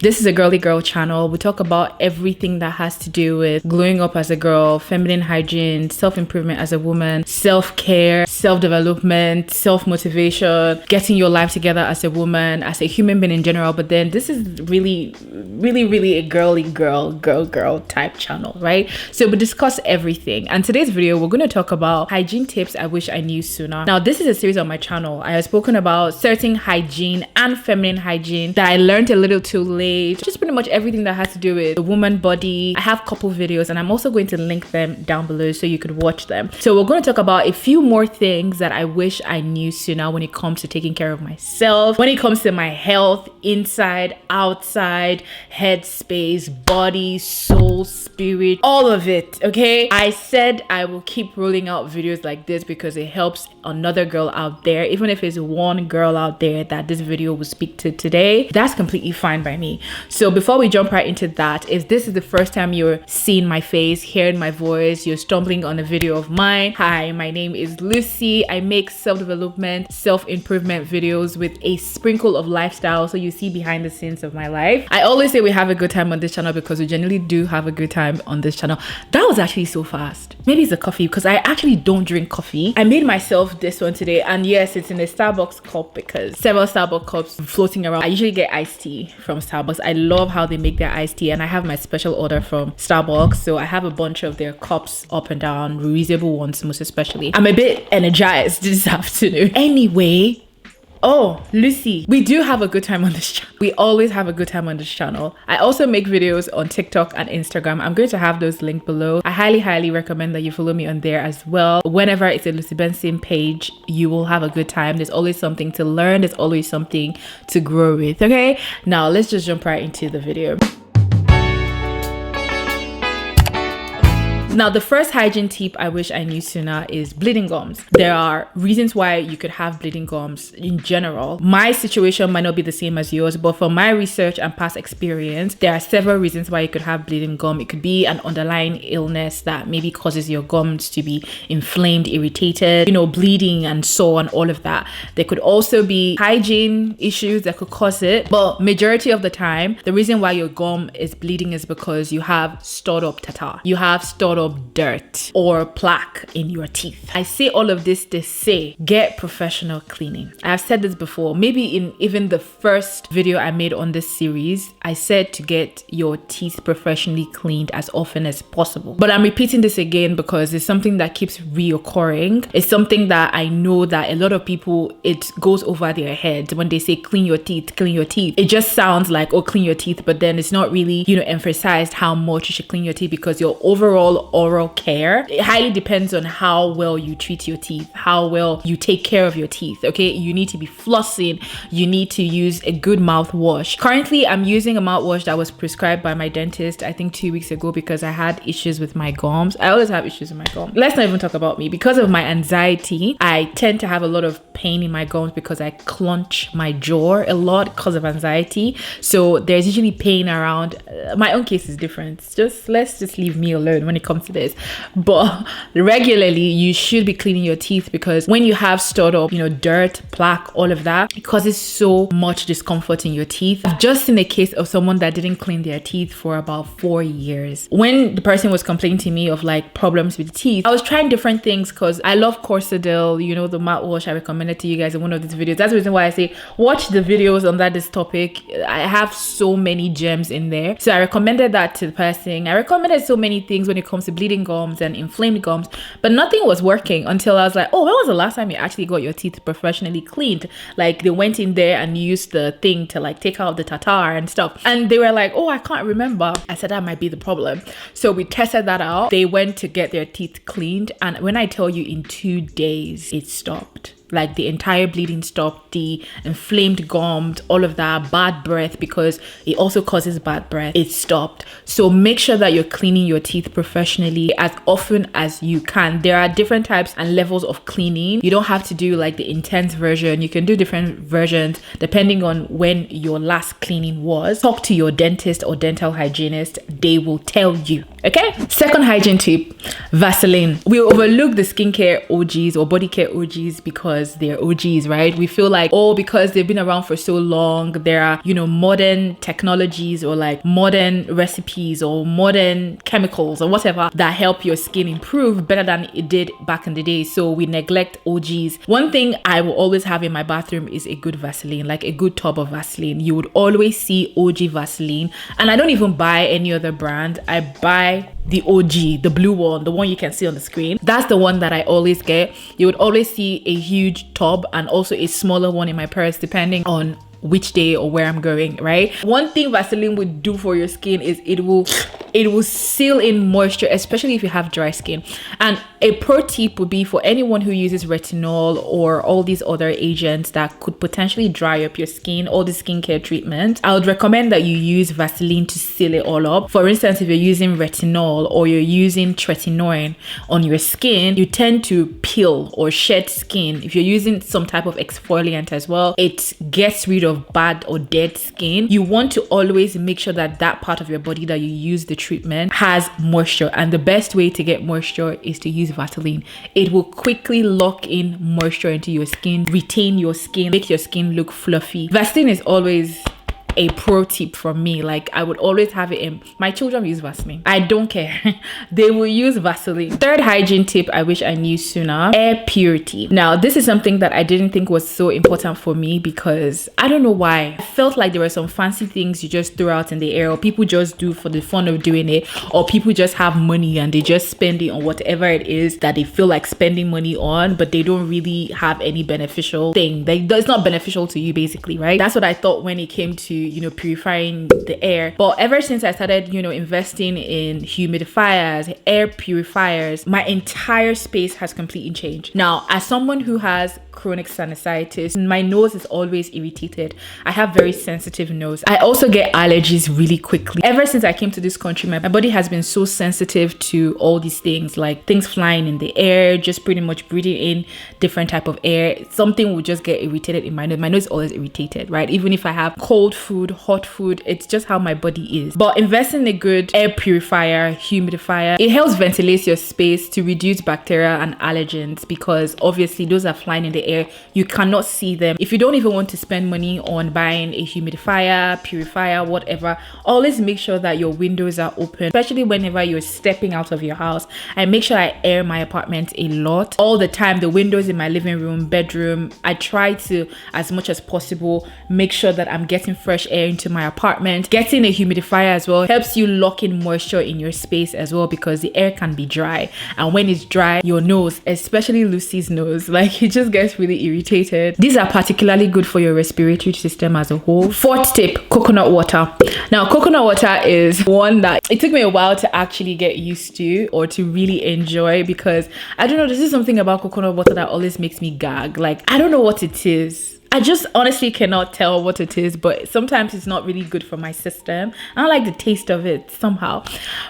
This is a girly girl channel. We talk about everything that has to do with growing up as a girl, feminine hygiene, self-improvement as a woman, self-care, self-development, self-motivation, getting your life together as a woman, as a human being in general. But then this is really a girly girl type channel, right? So we discuss everything. And today's video, we're going to talk about hygiene tips I wish I knew sooner. Now, this is a series on my channel. I have spoken about certain hygiene and feminine hygiene that I learned a little too late. Just pretty much everything that has to do with the woman body. I have a couple videos and I'm also going to link them down below so you could watch them. So we're going to talk about a few more things that I wish I knew sooner when it comes to taking care of myself, when it comes to my health, inside, outside, head space, body, soul, spirit, all of it. Okay, I said I will keep rolling out videos like this because it helps another girl out there. Even if it's one girl out there that this video will speak to today, that's completely fine by me. So before we jump right into that, if this is the first time you're seeing my face, hearing my voice, you're stumbling on a video of mine, hi, my name is Lucy. I make self-development, self-improvement videos with a sprinkle of lifestyle, so you see behind the scenes of my life. I always say we have a good time on this channel because we generally do have a good time on this channel. That was actually so fast. Maybe it's a coffee because I actually don't drink coffee. I made myself this one today, and yes, it's in a Starbucks cup because several Starbucks cups floating around. I usually get iced tea from Starbucks. I love how they make their iced tea, and I have my special order from Starbucks, so I have a bunch of their cups up and down, reusable ones most especially. I'm a bit energized this afternoon. Anyway, oh, Lucy, we do have a good time on this channel. We always have a good time on this channel. I also make videos on TikTok and Instagram. I'm going to have those linked below. I highly recommend that you follow me on there as well. Whenever it's a Lucy Benson page, you will have a good time. There's always something to learn. There's always something to grow with, okay? Now, let's just jump right into the video. Now, the first hygiene tip I wish I knew sooner is bleeding gums. There are reasons why you could have bleeding gums in general. My situation might not be the same as yours, but from my research and past experience, there are several reasons why you could have bleeding gum. It could be an underlying illness that maybe causes your gums to be inflamed, irritated, you know, bleeding and sore and all of that. There could also be hygiene issues that could cause it, but majority of the time, the reason why your gum is bleeding is because you have stored up tartar. You have stored up dirt or plaque in your teeth. I say all of this to say, get professional cleaning. I've said this before, maybe in even the first video I made on this series, I said to get your teeth professionally cleaned as often as possible. But I'm repeating this again because it's something that keeps reoccurring. It's something that I know that a lot of people, it goes over their head when they say clean your teeth, clean your teeth. It just sounds like, oh, clean your teeth, but then it's not really, you know, emphasized how much you should clean your teeth because your overall oral care, it highly depends on how well you treat your teeth, how well you take care of your teeth. Okay, you need to be flossing, you need to use a good mouthwash. Currently, I'm using a mouthwash that was prescribed by my dentist, I think 2 weeks ago, because I had issues with my gums. I always have issues with my gums. Let's not even talk about me. Because of my anxiety, I tend to have a lot of pain in my gums because I clench my jaw a lot because of anxiety. So there's usually pain around. My own case is different. Let's just leave me alone when it comes to this. But regularly you should be cleaning your teeth because when you have stored up, you know, dirt, plaque, all of that, it causes so much discomfort in your teeth. Just in the case of someone that didn't clean their teeth for about 4 years, when the person was complaining to me of like problems with teeth, I was trying different things because I love GUIDEl, you know, the mouthwash I recommended to you guys in one of these videos. That's the reason why I say watch the videos on this topic. I have so many gems in there, so I recommended that to the person. I recommended so many things when it comes to bleeding gums and inflamed gums, but nothing was working until I was like, oh, when was the last time you actually got your teeth professionally cleaned? Like they went in there and used the thing to like take out the tartar and stuff, and they were like, oh, I can't remember. I said that might be the problem. So we tested that out. They went to get their teeth cleaned, and when I tell you, in 2 days it stopped. Like the entire bleeding stopped, the inflamed gums, all of that, bad breath, because it also causes bad breath, it stopped. So make sure that you're cleaning your teeth professionally as often as you can. There are different types and levels of cleaning. You don't have to do like the intense version. You can do different versions depending on when your last cleaning was. Talk to your dentist or dental hygienist. They will tell you. Okay, second hygiene tip, Vaseline. We overlook the skincare OGs or body care OGs because they're OGs, right? We feel like, oh, because they've been around for so long, there are, you know, modern technologies or like modern recipes or modern chemicals or whatever that help your skin improve better than it did back in the day. So we neglect OGs. One thing I will always have in my bathroom is a good Vaseline, like a good tub of Vaseline. You would always see OG Vaseline, and I don't even buy any other brand. I buy the OG, the blue one, the one you can see on the screen. That's the one that I always get. You would always see a huge tub and also a smaller one in my purse depending on which day or where I'm going, right? One thing Vaseline would do for your skin is it will seal in moisture, especially if you have dry skin. And a pro tip would be for anyone who uses retinol or all these other agents that could potentially dry up your skin, all the skincare treatment, I would recommend that you use Vaseline to seal it all up. For instance, if you're using retinol or you're using tretinoin on your skin, you tend to peel or shed skin. If you're using some type of exfoliant as well, it gets rid of bad or dead skin. You want to always make sure that that part of your body that you use the treatment has moisture, and the best way to get moisture is to use Vaseline. It will quickly lock in moisture into your skin, retain your skin, make your skin look fluffy. Vaseline is always a pro tip from me. Like, I would always have it in. My children use Vaseline. I don't care. They will use Vaseline. Third hygiene tip I wish I knew sooner, air purity. Now, this is something that I didn't think was so important for me because I don't know why. I felt like there were some fancy things you just throw out in the air, or people just do for the fun of doing it, or people just have money and they just spend it on whatever it is that they feel like spending money on, but they don't really have any beneficial thing. It's not beneficial to you, basically, right? That's what I thought when it came to, you know, purifying the air. But ever since I started, you know, investing in humidifiers, air purifiers, my entire space has completely changed. Now, as someone who has chronic sinusitis, my nose is always irritated. I have very sensitive nose. I also get allergies really quickly. Ever since I came to this country, my body has been so sensitive to all these things, like things flying in the air, just pretty much breathing in different type of air. Something will just get irritated in my nose. My nose is always irritated, right? Even if I have cold food, hot food, it's just how my body is. But investing in a good air purifier, humidifier, it helps ventilate your space to reduce bacteria and allergens, because obviously those are flying in the air. You cannot see them. If you don't even want to spend money on buying a humidifier, purifier, whatever, always make sure that your windows are open, especially whenever you're stepping out of your house. I make sure I air my apartment a lot, all the time. The windows in my living room, bedroom, I try to, as much as possible, make sure that I'm getting fresh air into my apartment. Getting a humidifier as well helps you lock in moisture in your space as well, because the air can be dry, and when it's dry, your nose, especially Lucy's nose, like, it just gets really irritated. These are particularly good for your respiratory system as a whole. Fourth tip, coconut water. Now, coconut water is one that it took me a while to actually get used to or to really enjoy, because I don't know, this is something about coconut water that always makes me gag. Like, I don't know what it is. I just honestly cannot tell what it is, but sometimes it's not really good for my system. I don't like the taste of it somehow.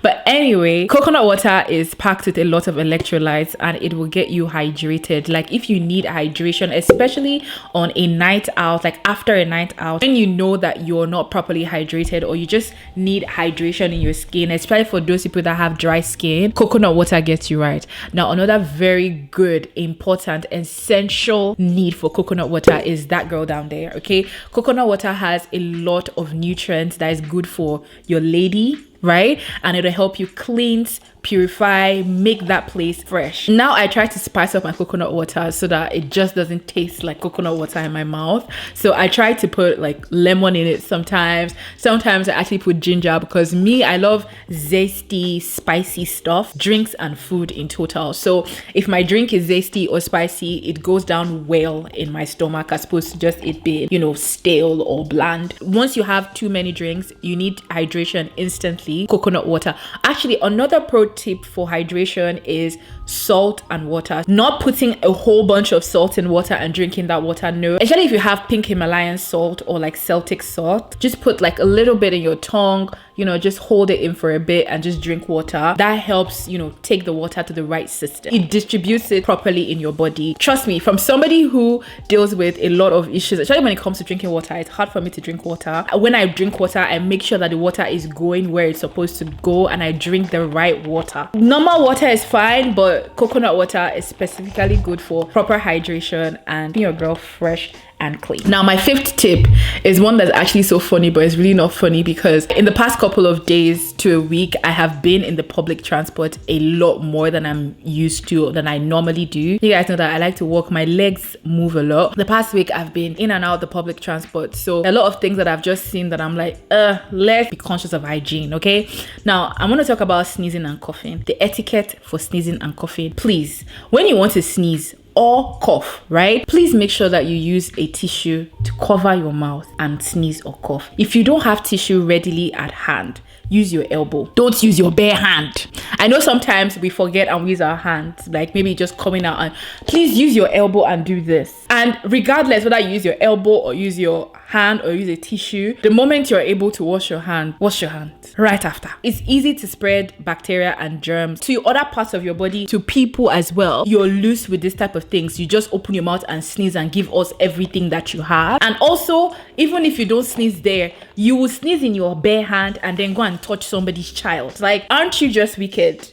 But anyway, coconut water is packed with a lot of electrolytes, and it will get you hydrated. Like, if you need hydration, especially on a night out, like after a night out, when you know that you're not properly hydrated, or you just need hydration in your skin, especially for those people that have dry skin, coconut water gets you right. Now, another very good, important, essential need for coconut water is that girl down there. Okay, coconut water has a lot of nutrients that is good for your lady, right? And it'll help you cleanse, purify, make that place fresh. Now I try to spice up my coconut water so that it just doesn't taste like coconut water in my mouth. So I try to put like lemon in it sometimes. Sometimes I actually put ginger, because me, I love zesty, spicy stuff, drinks and food in total. So if my drink is zesty or spicy, it goes down well in my stomach, as opposed to just it being, you know, stale or bland. Once you have too many drinks, you need hydration instantly. Coconut water. Actually, another pro tip for hydration is salt and water. Not putting a whole bunch of salt in water and drinking that water, no. Especially if you have pink Himalayan salt or like Celtic salt, just put like a little bit in your tongue, you know, just hold it in for a bit and just drink water. That helps, you know, take the water to the right system. It distributes it properly in your body. Trust me, from somebody who deals with a lot of issues, especially when it comes to drinking water, it's hard for me to drink water. When I drink water, I make sure that the water is going where it's supposed to go and I drink the right water. Normal water is fine, but coconut water is specifically good for proper hydration and keeping your girl fresh and clean. Now, my fifth tip is one that's actually so funny, but it's really not funny because in the past couple of days to a week, I have been in the public transport a lot more than I'm used to, than I normally do. You guys know that I like to walk. My legs move a lot. The past week, I've been in and out the public transport. So a lot of things that I've just seen that I'm like, let's be conscious of hygiene, okay? Now, I want to talk about sneezing and coughing. The etiquette for sneezing and coughing. Please, when you want to sneeze or cough, right? Please make sure that you use a tissue to cover your mouth and sneeze or cough. If you don't have tissue readily at hand, use your elbow. Don't use your bare hand. I know sometimes we forget and we use our hands, like maybe just coming out, and please use your elbow and do this. And regardless whether you use your elbow or use your hand or use a tissue, the moment you're able to wash your hands right after. It's easy to spread bacteria and germs to other parts of your body, to people as well. You're loose with this type of things. You just open your mouth and sneeze and give us everything that you have. And also, even if you don't sneeze there, you will sneeze in your bare hand and then go and touch somebody's child. Like, aren't you just wicked?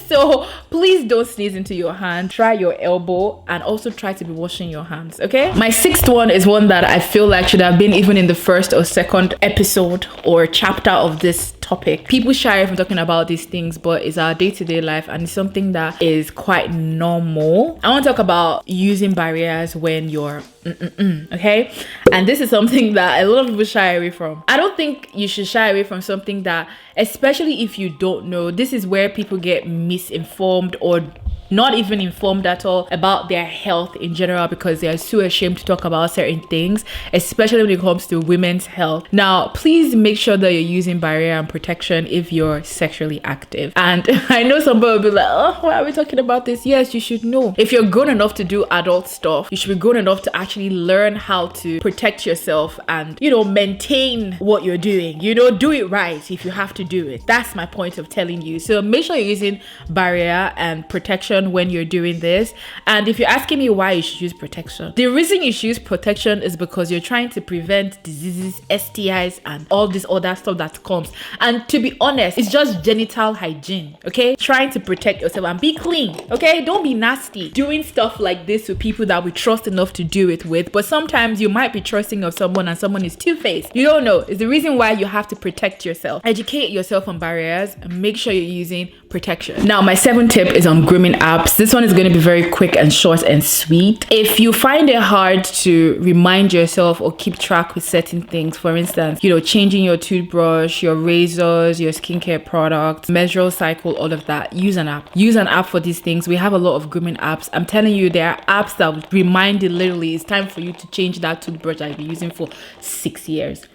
So please don't sneeze into your hand. Try your elbow and also try to be washing your hands, okay? My sixth one is one that I feel like should have been even in the first or second episode or chapter of this topic. People shy away from talking about these things, but it's our day-to-day life and it's something that is quite normal. I want to talk about using barriers when you're okay? And this is something that a lot of people shy away from. I don't think you should shy away from something that, especially if you don't know, this is where people get misinformed or not even informed at all about their health in general because they are so ashamed to talk about certain things, especially when it comes to women's health. Now, please make sure that you're using barrier and protection if you're sexually active. And I know some people will be like, oh, why are we talking about this? Yes, you should know. If you're grown enough to do adult stuff, you should be grown enough to actually learn how to protect yourself and, you know, maintain what you're doing. You know, do it right if you have to do it. That's my point of telling you. So make sure you're using barrier and protection when you're doing this. And if you're asking me why you should use protection, the reason you should use protection is because you're trying to prevent diseases, STIs, and all this other stuff that comes. And to be honest, it's just genital hygiene, okay? Trying to protect yourself and be clean, okay? Don't be nasty doing stuff like this with people that we trust enough to do it with. But sometimes you might be trusting of someone and someone is two-faced. You don't know. It's the reason why you have to protect yourself. Educate yourself on barriers and make sure you're using protection. Now, my seventh tip is on grooming apps. This one is going to be very quick and short and sweet. If you find it hard to remind yourself or keep track with certain things, for instance, you know, changing your toothbrush, your razors, your skincare products, menstrual cycle, all of that, use an app. Use an app for these things. We have a lot of grooming apps. I'm telling you, there are apps that will remind you literally it's time for you to change that toothbrush that you've been using for 6 years.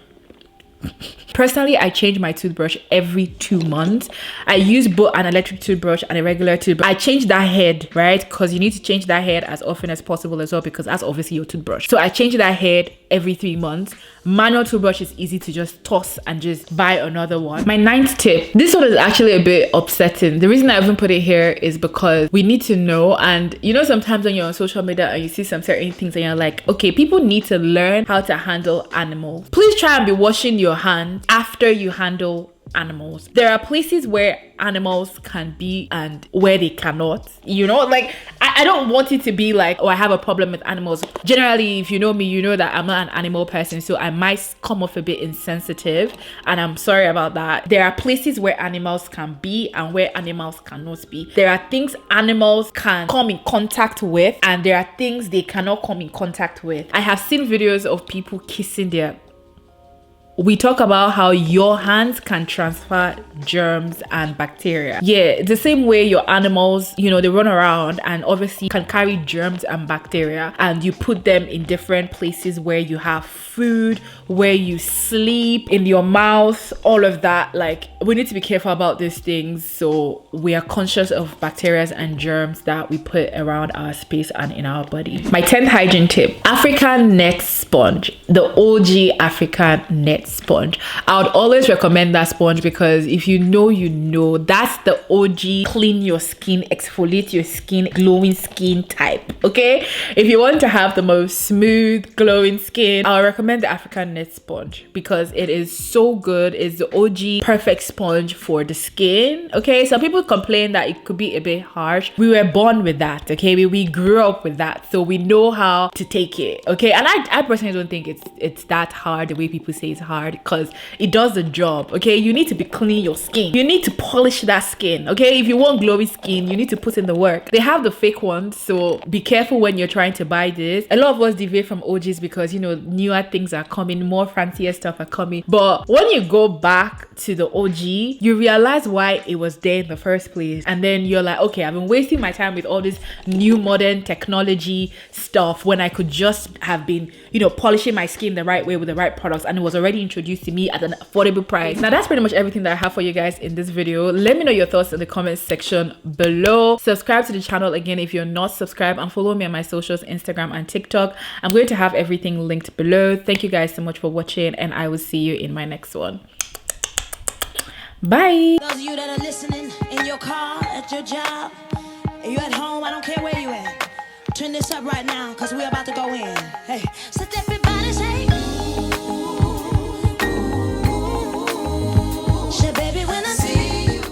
Personally, I change my toothbrush every 2 months. I use both an electric toothbrush and a regular toothbrush. I change that head, right? Because you need to change that head as often as possible as well, because that's obviously your toothbrush. So I change that head every 3 months. Manual toothbrush is easy to just toss and just buy another one. My ninth tip, this one is actually a bit upsetting. The reason I even put it here is because we need to know, and you know, sometimes when you're on social media and you see some certain things and you're like, okay, people need to learn how to handle animals. Please try and be washing your hands after you handle animals. There are places where animals can be and where they cannot, you know, like I don't want it to be like, oh, I have a problem with animals. Generally, if you know me, you know that I'm not an animal person, so I might come off a bit insensitive, and I'm sorry about that. There are places where animals can be and where animals cannot be. There are things animals can come in contact with, and there are things they cannot come in contact with. I have seen videos of people kissing their... We talk about how your hands can transfer germs and bacteria. Yeah, the same way your animals, you know, they run around and obviously can carry germs and bacteria, and you put them in different places where you have food, where you sleep, in your mouth, all of that. Like, we need to be careful about these things so we are conscious of bacteria and germs that we put around our space and in our body. My 10th hygiene tip: African net sponge, the OG African net sponge. I would always recommend that sponge because if you know, that's the OG clean your skin, exfoliate your skin, glowing skin type. Okay, if you want to have the most smooth glowing skin, I'll recommend the African net sponge because it is so good. It's the OG perfect sponge for the skin. Okay, some people complain that it could be a bit harsh. We were born with that. Okay, we grew up with that, so we know how to take it. Okay, and I personally don't think it's that hard the way people say it's hard, because it does the job. Okay, you need to be clean your skin, you need to polish that skin. Okay, if you want glowy skin, you need to put in the work. They have the fake ones, so be careful when you're trying to buy this. A lot of us deviate from OGs because, you know, newer things are coming, more fancier stuff are coming, but when you go back to the OG, you realize why it was there in the first place, and then you're like, okay, I've been wasting my time with all this new modern technology stuff when I could just have been, you know, polishing my skin the right way with the right products, and it was already introduced to me at an affordable price. Now that's pretty much everything that I have for you guys in this video. Let me know your thoughts in the comment section below. Subscribe to the channel again if you're not subscribed, and follow me on my socials, Instagram and TikTok. I'm going to have everything linked below. Thank you guys so much for watching, and I will see you in my next one. Bye. Those of you that are listening in your car, at your job, you at home, I don't care where you at. Turn this up right now because we're about to go in. Hey, step